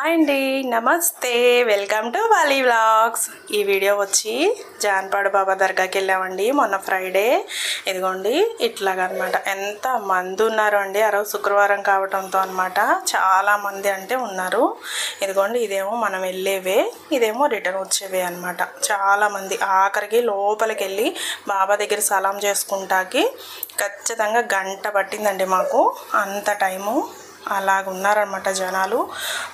Hi అండి, నమస్తే, welcome to వాలి వ్లాగ్స్. ఈ వీడియో వచ్చి జాన్పాడు బాబా దర్గాకి వెళ్ళామండి మొన్న ఫ్రైడే. ఇదిగోండి ఇట్లాగనమాట. ఎంత మంది ఉన్నారు అండి, ఆ రోజు శుక్రవారం కావడంతో అనమాట. చాలామంది అంటే ఉన్నారు. ఇదిగోండి ఇదేమో మనం వెళ్ళేవే, ఇదేమో రిటర్న్ వచ్చేవే అనమాట. చాలామంది ఆఖరికి లోపలికి వెళ్ళి బాబా దగ్గర సలాం చేసుకుంటాకి ఖచ్చితంగా గంట పట్టిందండి మాకు. అంత టైము అలాగ ఉన్నారనమాట. జనాలు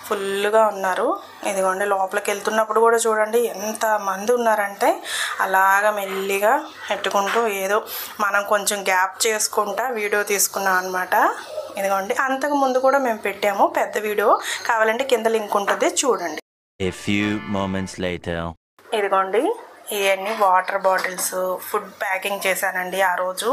ఫుల్గా ఉన్నారు. ఇదిగోండి లోపలికి వెళ్తున్నప్పుడు కూడా చూడండి ఎంత మంది ఉన్నారంటే అలాగ మెల్లిగా పెట్టుకుంటూ ఏదో మనం కొంచెం గ్యాప్ చేసుకుంటా వీడియో తీసుకున్నాం అనమాట. ఇదిగోండి అంతకు ముందు కూడా మేము పెట్టాము పెద్ద వీడియో, కావాలంటే కింద లింక్ ఉంటుంది చూడండి. A few moments later. ఇదిగోండి ఇవన్నీ వాటర్ బాటిల్స్, ఫుడ్ ప్యాకింగ్ చేశానండి. ఆ రోజు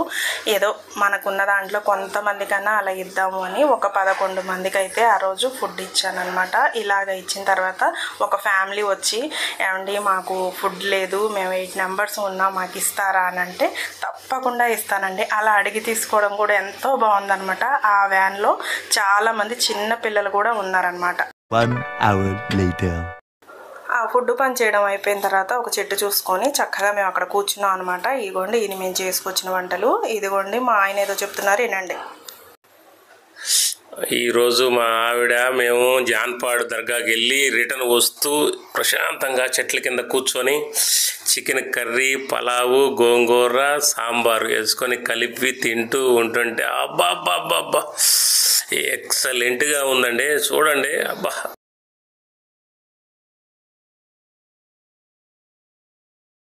ఏదో మనకున్న దాంట్లో కొంతమంది కన్నా అలా ఇద్దాము అని ఒక 11 మందికి అయితే ఆ రోజు ఫుడ్ ఇచ్చానమాట. ఇలాగ ఇచ్చిన తర్వాత ఒక ఫ్యామిలీ వచ్చి, ఏమండి మాకు ఫుడ్ లేదు, మేము 8 మెంబర్స్ ఉన్నాం, మాకు ఇస్తారా అని అంటే తప్పకుండా ఇస్తానండి. అలా అడిగి తీసుకోవడం కూడా ఎంతో బాగుందనమాట. ఆ వ్యాన్లో చాలామంది చిన్న పిల్లలు కూడా ఉన్నారనమాట. 1 hour later. ఆ ఫుడ్ పని చేయడం అయిపోయిన తర్వాత ఒక చెట్టు చూసుకొని చక్కగా మేము అక్కడ కూర్చున్నాం అనమాట. ఇదిగోండి ఇది మేము చేసుకొచ్చిన వంటలు. ఇదిగోండి మా ఆయన ఏదో చెప్తున్నారు వినండి. ఈరోజు మా ఆవిడ మేము జాన్పాడు దర్గాకి వెళ్ళి రిటర్న్ వస్తూ ప్రశాంతంగా చెట్ల కింద కూర్చొని చికెన్ కర్రీ, పలావు, గోంగూర, సాంబారు వేసుకొని కలిపి తింటూ ఉంటుంటే అబ్బా అబ్బా అబ్బా అబ్బా ఎక్సలెంట్గా ఉందండి. చూడండి అబ్బా.